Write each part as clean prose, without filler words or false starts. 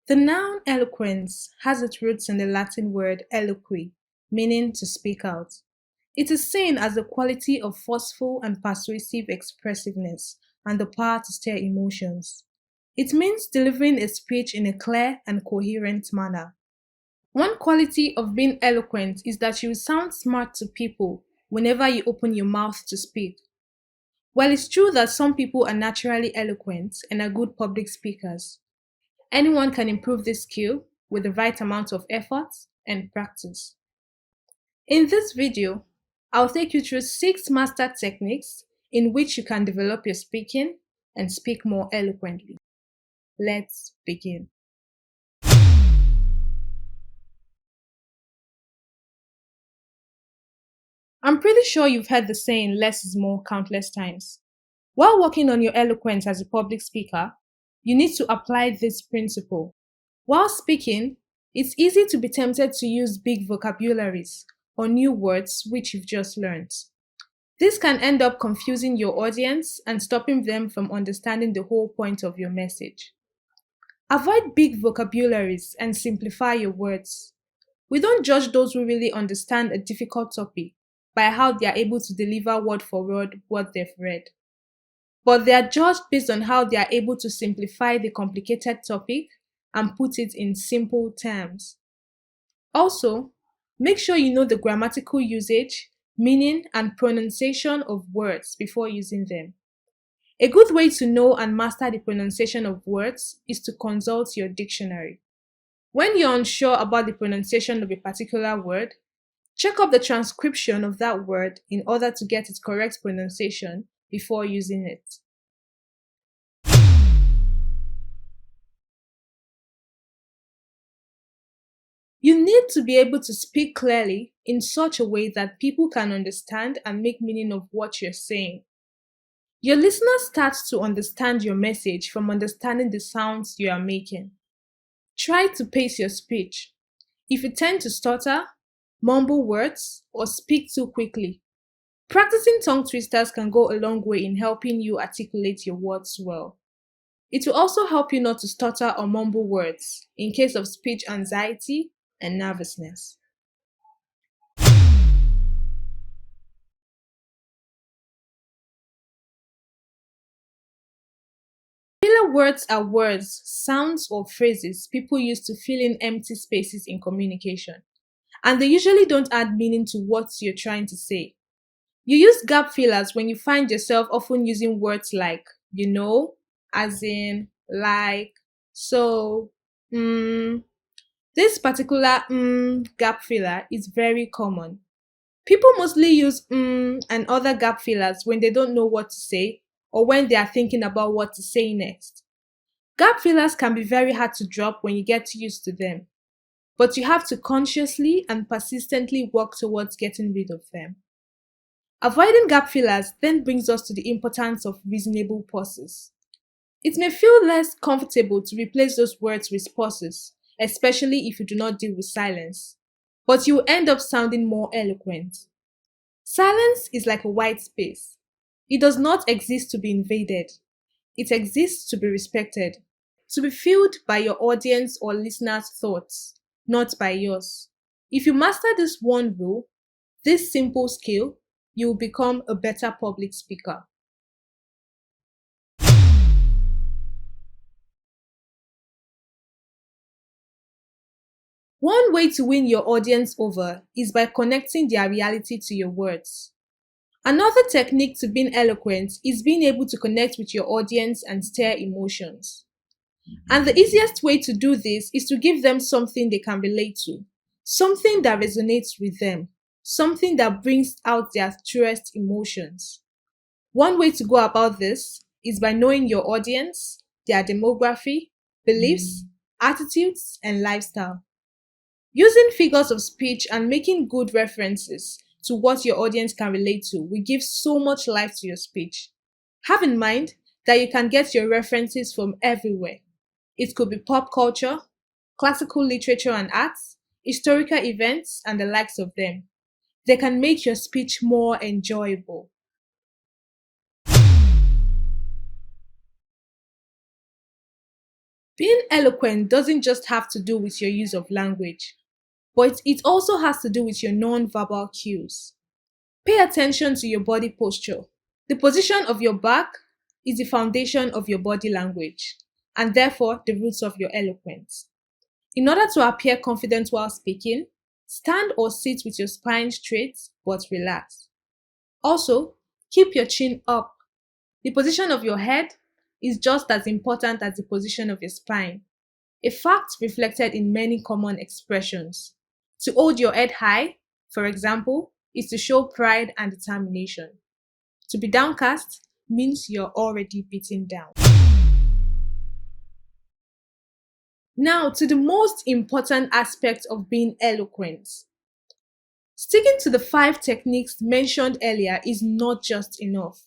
The noun eloquence has its roots in the Latin word eloqui, meaning to speak out. It is seen as the quality of forceful and persuasive expressiveness and the power to stir emotions. It means delivering a speech in a clear and coherent manner. One quality of being eloquent is that you sound smart to people whenever you open your mouth to speak. While it's true that some people are naturally eloquent and are good public speakers, anyone can improve this skill with the right amount of effort and practice. In this video, I'll take you through 6 master techniques in which you can develop your speaking and speak more eloquently. Let's begin. I'm pretty sure you've heard the saying less is more countless times. While working on your eloquence as a public speaker, you need to apply this principle. While speaking, it's easy to be tempted to use big vocabularies or new words which you've just learned. This can end up confusing your audience and stopping them from understanding the whole point of your message. Avoid big vocabularies and simplify your words. We don't judge those who really understand a difficult topic by how they are able to deliver word for word what they've read, but they are judged based on how they are able to simplify the complicated topic and put it in simple terms. Also, make sure you know the grammatical usage, meaning, and pronunciation of words before using them. A good way to know and master the pronunciation of words is to consult your dictionary. When you're unsure about the pronunciation of a particular word, check up the transcription of that word in order to get its correct pronunciation before using it. You need to be able to speak clearly in such a way that people can understand and make meaning of what you're saying. Your listener starts to understand your message from understanding the sounds you are making. Try to pace your speech. If you tend to stutter, mumble words, or speak too quickly, practicing tongue twisters can go a long way in helping you articulate your words well. It will also help you not to stutter or mumble words in case of speech anxiety and nervousness. Filler words are words, sounds, or phrases people use to fill in empty spaces in communication, and they usually don't add meaning to what you're trying to say. You use gap fillers when you find yourself often using words like, as in, like, so, This particular gap filler is very common. People mostly use and other gap fillers when they don't know what to say or when they are thinking about what to say next. Gap fillers can be very hard to drop when you get used to them, but you have to consciously and persistently work towards getting rid of them. Avoiding gap fillers then brings us to the importance of reasonable pauses. It may feel less comfortable to replace those words with pauses, especially if you do not deal with silence, but you will end up sounding more eloquent. Silence is like a white space. It does not exist to be invaded. It exists to be respected, to be filled by your audience or listeners' thoughts, not by yours. If you master this one rule, this simple skill, you will become a better public speaker. One way to win your audience over is by connecting their reality to your words. Another technique to being eloquent is being able to connect with your audience and stir emotions. And the easiest way to do this is to give them something they can relate to, something that resonates with them, something that brings out their truest emotions. One way to go about this is by knowing your audience, their demography, beliefs, attitudes, and lifestyle. Using figures of speech and making good references to what your audience can relate to will give so much life to your speech. Have in mind that you can get your references from everywhere. It could be pop culture, classical literature and arts, historical events, and the likes of them. They can make your speech more enjoyable. Being eloquent doesn't just have to do with your use of language, but it also has to do with your non-verbal cues. Pay attention to your body posture. The position of your back is the foundation of your body language, and therefore the roots of your eloquence. In order to appear confident while speaking, stand or sit with your spine straight but relaxed. Also, keep your chin up. The position of your head is just as important as the position of your spine, a fact reflected in many common expressions. To hold your head high, for example, is to show pride and determination. To be downcast means you're already beaten down. Now, to the most important aspect of being eloquent. Sticking to the 5 techniques mentioned earlier is not just enough.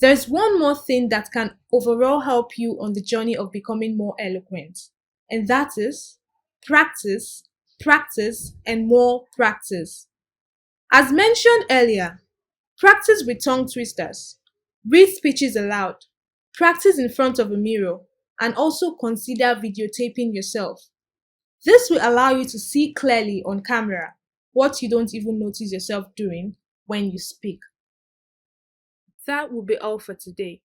There's one more thing that can overall help you on the journey of becoming more eloquent, and that is practice, practice, and more practice. As mentioned earlier, practice with tongue twisters, read speeches aloud, practice in front of a mirror, and also consider videotaping yourself. This will allow you to see clearly on camera what you don't even notice yourself doing when you speak. That will be all for today.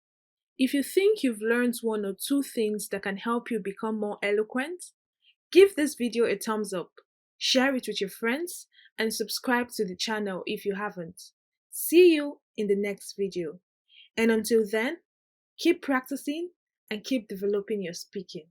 If you think you've learned 1 or 2 things that can help you become more eloquent, give this video a thumbs up, share it with your friends, and subscribe to the channel if you haven't. See you in the next video. And until then, keep practicing and keep developing your speaking.